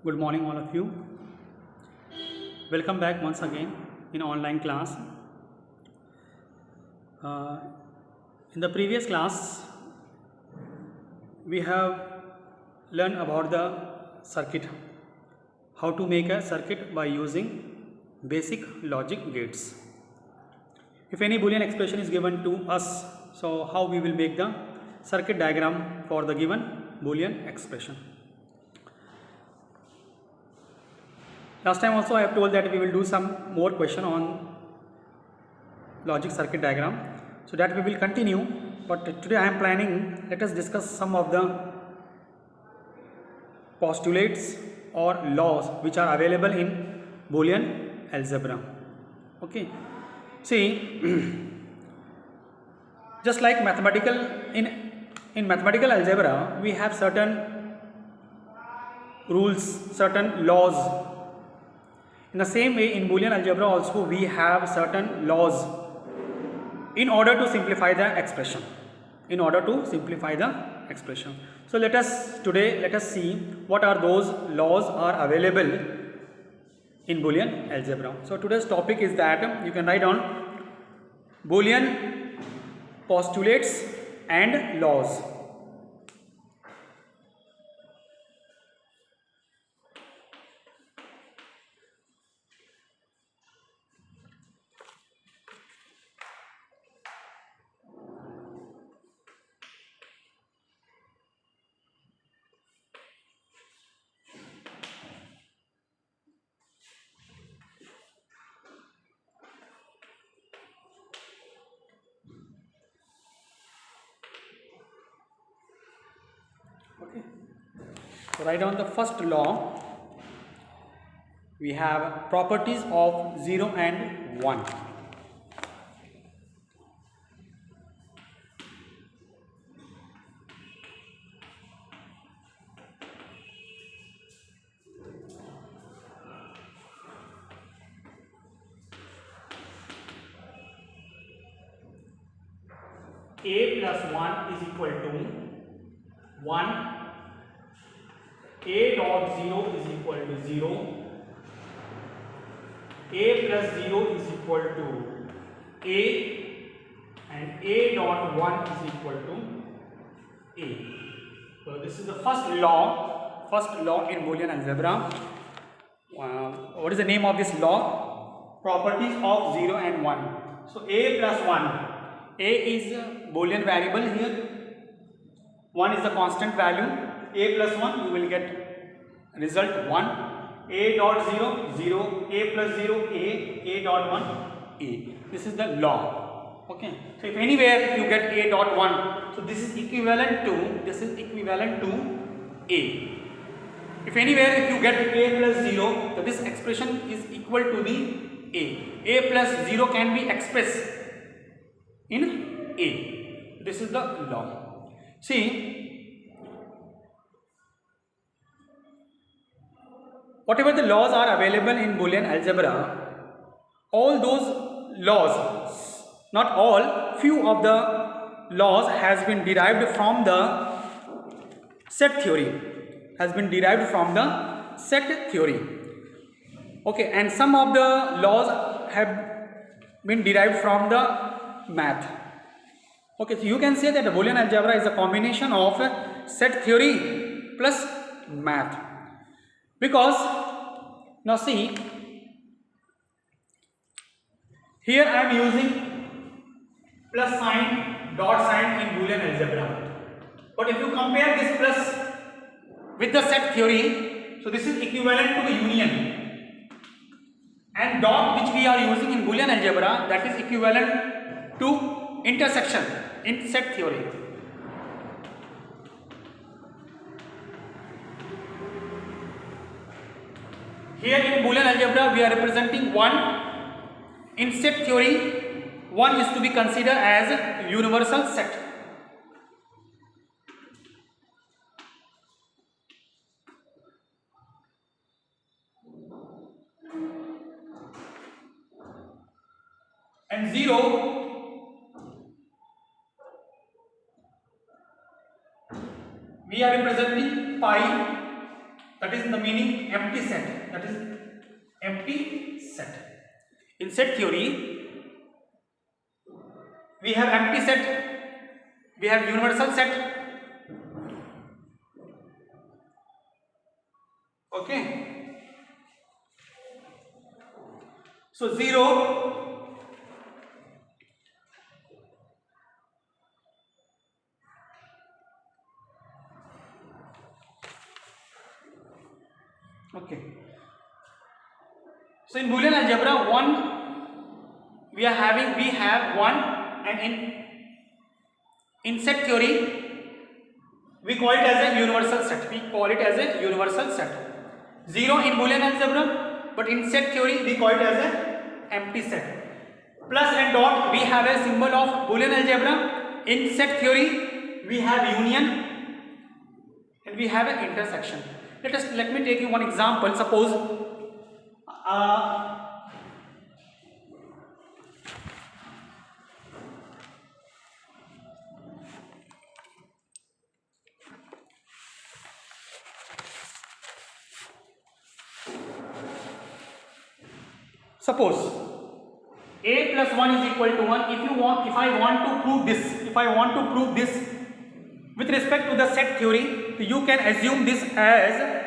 Good morning, all of you. Welcome back once again in online class. In the previous class, we have learned about the circuit, how to make a circuit by using basic logic gates. If any Boolean expression is given to us, so how we will make the circuit diagram for the given Boolean expression. Last time also I have told that we will do some more question on logic circuit diagram, so that we will continue, but today I am planning, let us discuss some of the postulates or laws which are available in Boolean algebra. Okay, see, just like mathematical, in mathematical algebra we have certain rules, certain laws. In the same way, in Boolean algebra also we have certain laws in order to simplify the expression. So let us see what are those laws are available in Boolean algebra. So today's topic is that you can write down Boolean postulates and laws. Okay, so write down the first law. We have properties of 0 and 1. A plus 1 is equal to 1. A dot 0 is equal to 0. A plus 0 is equal to A, and A dot 1 is equal to A. So this is the first law in Boolean algebra. What is the name of this law? Properties of 0 and 1. So A plus 1. A is a Boolean variable here. 1 is the constant value. A plus 1, you will get result 1. A dot 0, 0. A plus 0, A dot 1, A. This is the law. Okay. So if anywhere you get A dot 1, so this is equivalent to A. If anywhere if you get A plus 0, so this expression is equal to the A. A plus 0 can be expressed in A. This is the law. See, whatever the laws are available in Boolean algebra, all those laws, not all, few of the laws has been derived from the set theory. Okay, and some of the laws have been derived from the math. Okay, so you can say that the Boolean algebra is a combination of set theory plus math. Because now see, here I am using plus sign, dot sign in Boolean algebra. But if you compare this plus with the set theory, so this is equivalent to the union. And dot which we are using in Boolean algebra, that is equivalent to intersection in set theory. Here in Boolean algebra we are representing 1. In set theory, 1 is to be considered as a universal set. And 0 we are representing pi That is the meaning empty set. That is empty set. In set theory, we have empty set, we have universal set. Okay. So 0, okay. So in Boolean algebra, 1 we have 1, and in set theory we call it as a universal set. We call it as a universal set. 0 in Boolean algebra, but in set theory we call it as a empty set. Plus and dot, we have a symbol of Boolean algebra. In set theory we have union and we have an intersection. Let me take you one example. Suppose suppose a plus 1 is equal to 1. If I want to prove this with respect to the set theory, you can assume this as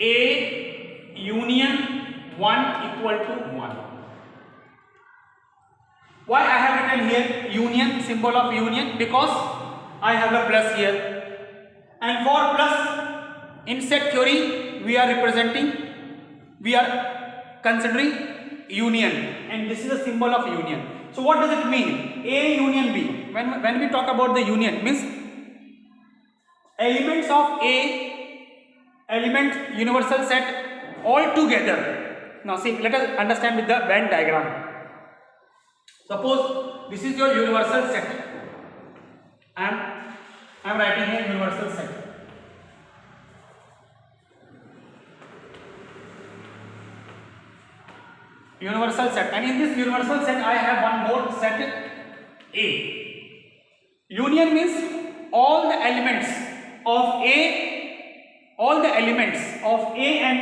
A union 1 equal to 1. Why I have written here union, symbol of union? Because I have a plus here, and for plus in set theory we are considering union, and this is a symbol of union. So what does it mean? A union B. When we talk about the union, means elements of A element universal set all together. Now see, let us understand with the Venn diagram. Suppose this is your universal set. I am writing here universal set. Universal set, and in this universal set I have one more set A. Union means all the elements of A and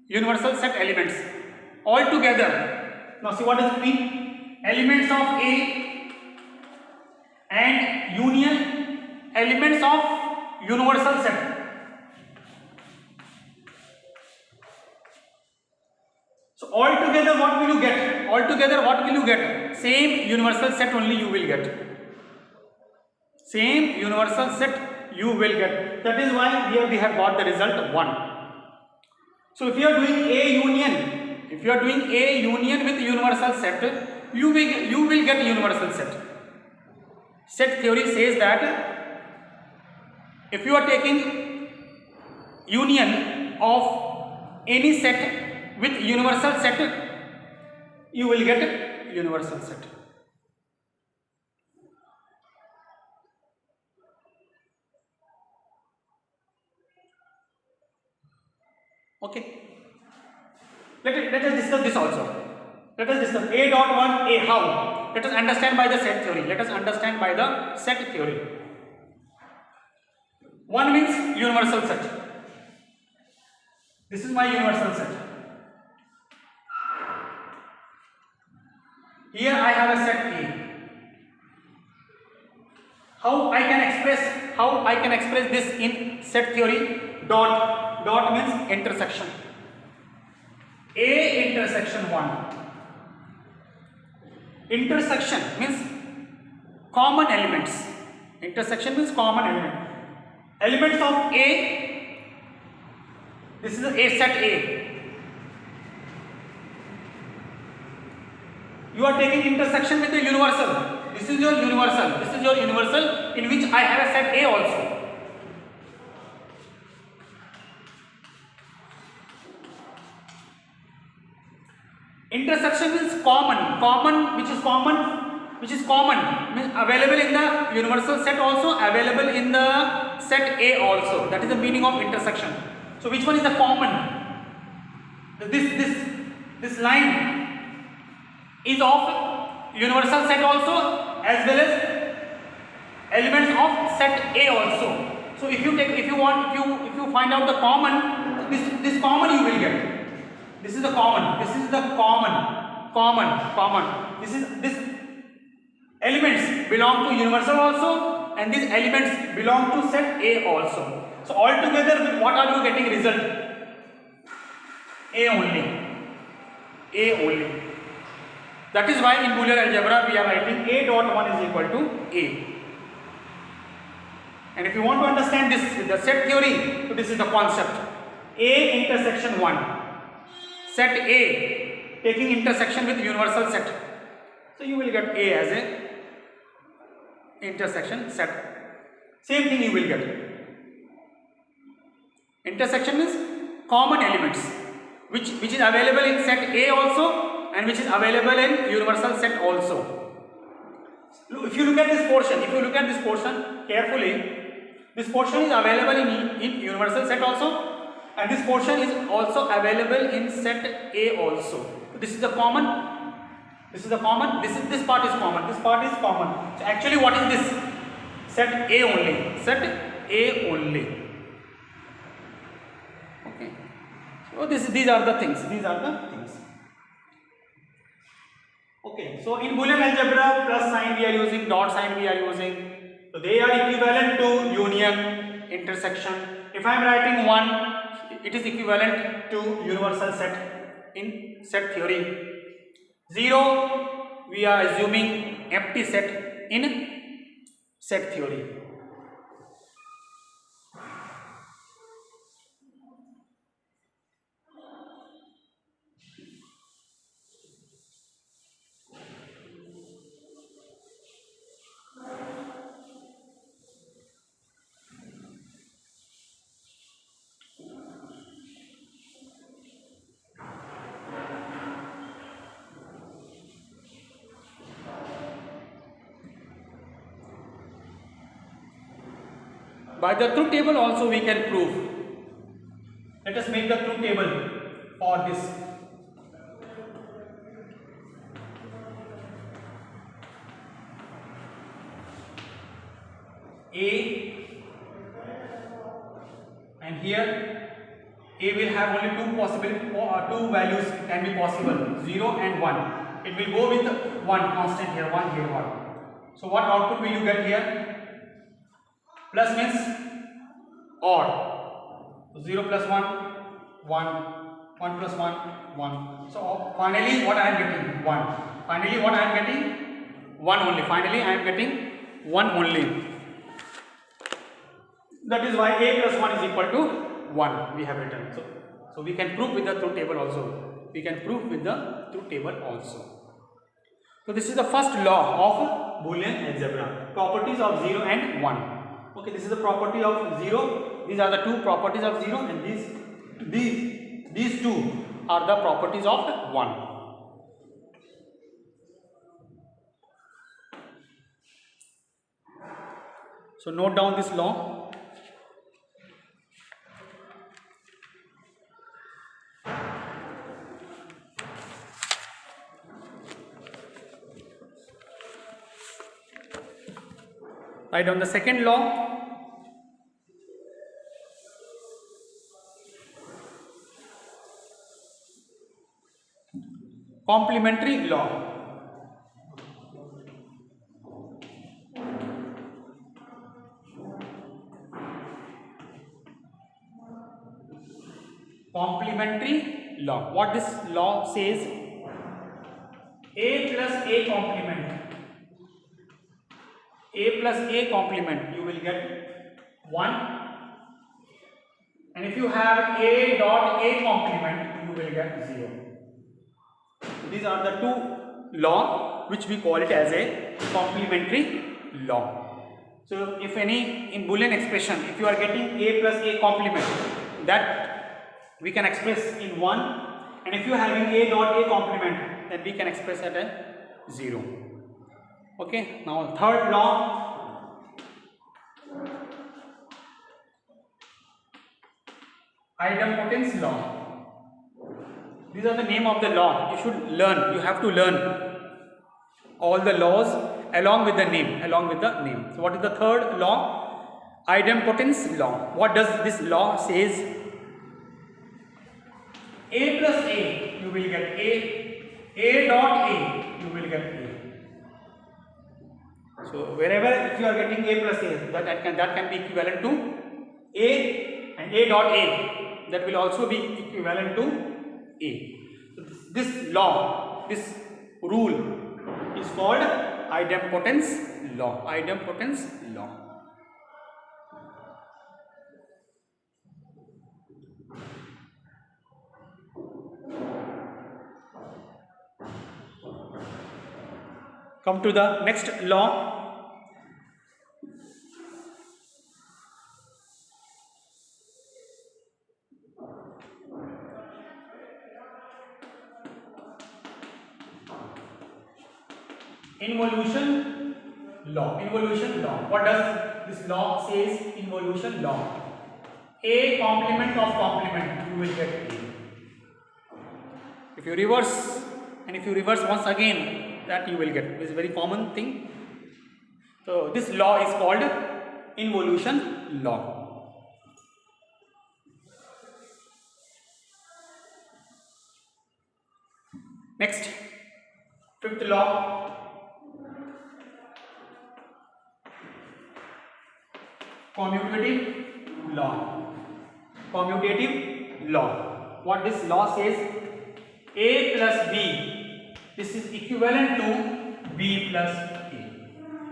universal set elements all together. Now see, what does it mean? Elements of A and union elements of universal set. So all together what will you get? All together what will you get? Same universal set only you will get. Same universal set you will get. That is why here we have got the result 1. So if you are doing A union with universal set, you will get universal set. Set theory says that if you are taking union of any set with universal set, you will get universal set. Okay. Let us discuss this also. Let us discuss A dot 1 A. How? Let us understand by the set theory. 1 means universal set. This is my universal set. Here I have a set A. How I can express this in set theory? Dot means intersection. A intersection 1. Intersection means common elements. Intersection means common element. Elements of A. This is a set A. You are taking intersection with the universal. This is your universal in which I have a set A also. Intersection means common, which is common means available in the universal set also, available in the set A also. That is the meaning of intersection. So which one is the common? This line is of universal set also, as well as element set A also. So if you find out the common, this common you will get. This is the common. This is the common. This elements belong to universal also, and these elements belong to set A also. So altogether, what are you getting result? A only. A only. That is why in Boolean algebra we are writing A dot 1 is equal to A. And if you want to understand this with the set theory, so this is the concept. A intersection 1. Set A taking intersection with universal set. So you will get A as a intersection set. Same thing you will get. Intersection means common elements which is available in set A also and which is available in universal set also. If you look at this portion, carefully, this portion is available in universal set also, and this portion is also available in set A also. This is the common. This part is common. This part is common. So actually, what is this? Set A only. Set A only. Okay. So these are the things. Okay. So in Boolean algebra, plus sign we are using, dot sign we are using. So they are equivalent to union, intersection. If I am writing 1, it is equivalent to universal set in set theory. 0, we are assuming empty set in set theory. By the truth table also we can prove. Let us make the truth table for this. A, and here A will have only two values can be possible, 0 and 1. It will go with 1 constant here, 1 here, 1. So what output will you get here? Plus means odd. 0 plus 1, 1. 1 plus 1, 1. So finally what I am getting? 1. Finally what I am getting? 1 only. Finally I am getting 1 only. That is why A plus 1 is equal to 1 we have written. So we can prove with the truth table also. So this is the first law of Boolean algebra. Properties of 0 and 1. Okay, this is the property of 0. These are the two properties of 0, and these two are the properties of 1. So note down this law. Write down the second law. Complementary law. Complementary law. What this law says? A plus A complement. A plus A complement, you will get 1. And if you have A dot A complement, you will get 0. These are the two law which we call it as a complementary law. So if any in Boolean expression, if you are getting A plus A complement, that we can express in 1, and if you are having A dot A complement, then we can express at a 0. Okay, now third law, idempotence law. These are the name of the law. You should learn. You have to learn all the laws along with the name. So what is the third law? idempotence law. What does this law says? A plus A, you will get A dot A, you will get A. So wherever if you are getting A plus A, that can be equivalent to A, and A dot A, that will also be equivalent to A. So this law, this rule is called idempotence law. Idempotence law. Come to the next law. Involution law. Involution law. What does this law says? Involution law. A complement of complement, you will get A. If you reverse, and if you reverse once again, that you will get. This is a very common thing. So this law is called involution law. Next, fifth law. Commutative law. Commutative law. What this law says? A plus B, this is equivalent to B plus A.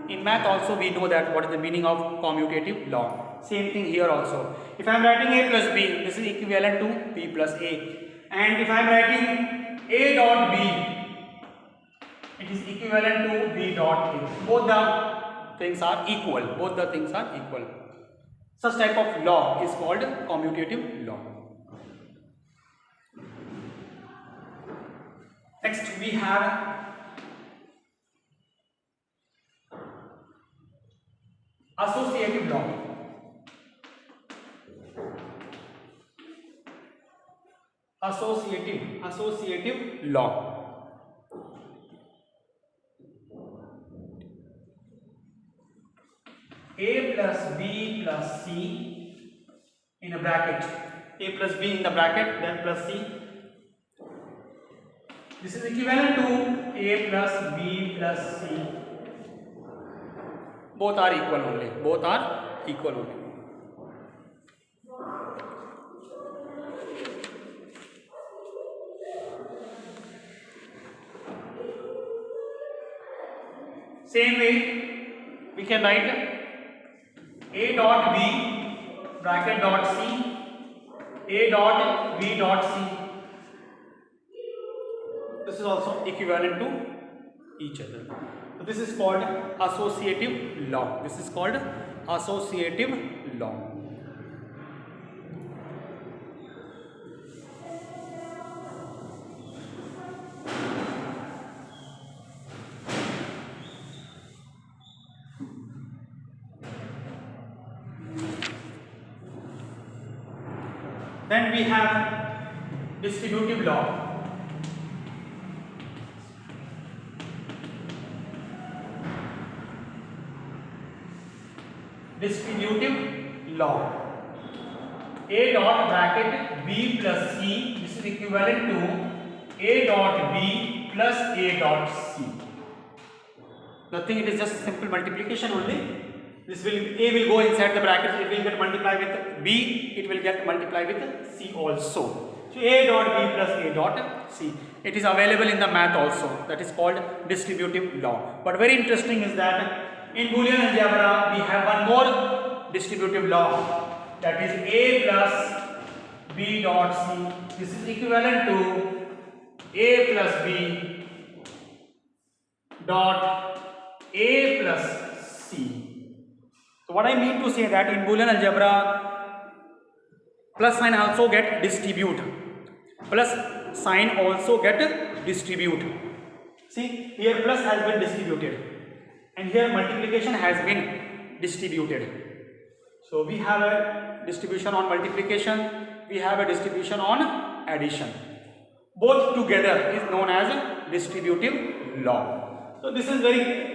In math also we know that what is the meaning of commutative law. Same thing here also. If I am writing A plus B, this is equivalent to B plus A. And if I am writing A dot B, it is equivalent to B dot A. Both the things are equal. Both the things are equal. Such type of law is called commutative law. Next we have associative law. Associative law. A plus B plus C in a bracket. A plus B in the bracket, then plus C. This is equivalent to A plus B plus C. Both are equal only. Both are equal only. Same way, we can write A dot B bracket dot C, A dot B dot C. This is also equivalent to each other. So this is called associative law. This is called associative law. Then we have distributive law. Distributive law. A dot bracket B plus C, this is equivalent to A dot B plus A dot C. Nothing, it is just simple multiplication only. This will, A will go inside the bracket, it will get multiplied with B, it will get multiplied with C also. So A dot B plus A dot C. It is available in the math also, that is called distributive law. But very interesting is that in Boolean algebra, we have one more distributive law, that is A plus B dot C. This is equivalent to A plus B dot A plus C. So what I mean to say that in Boolean algebra, plus sign also get distribute. Plus sign also get distribute. See, here plus has been distributed. And here multiplication has been distributed. So we have a distribution on multiplication, we have a distribution on addition. Both together is known as distributive law. So this is very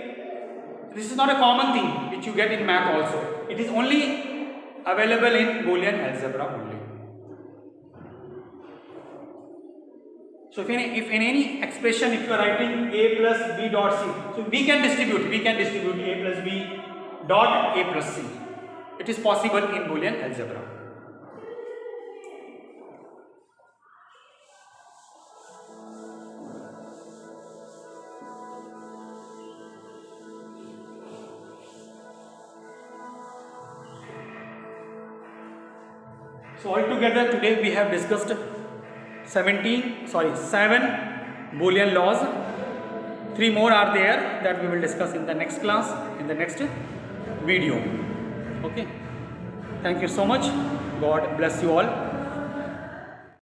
This is not a common thing which you get in math also. It is only available in Boolean algebra only. So if in any expression, if you are writing a plus b dot c, so we can distribute a plus b dot a plus c. It is possible in Boolean algebra. So altogether today we have discussed 7 Boolean laws. 3 more are there that we will discuss in the next class, in the next video. Okay. Thank you so much. God bless you all.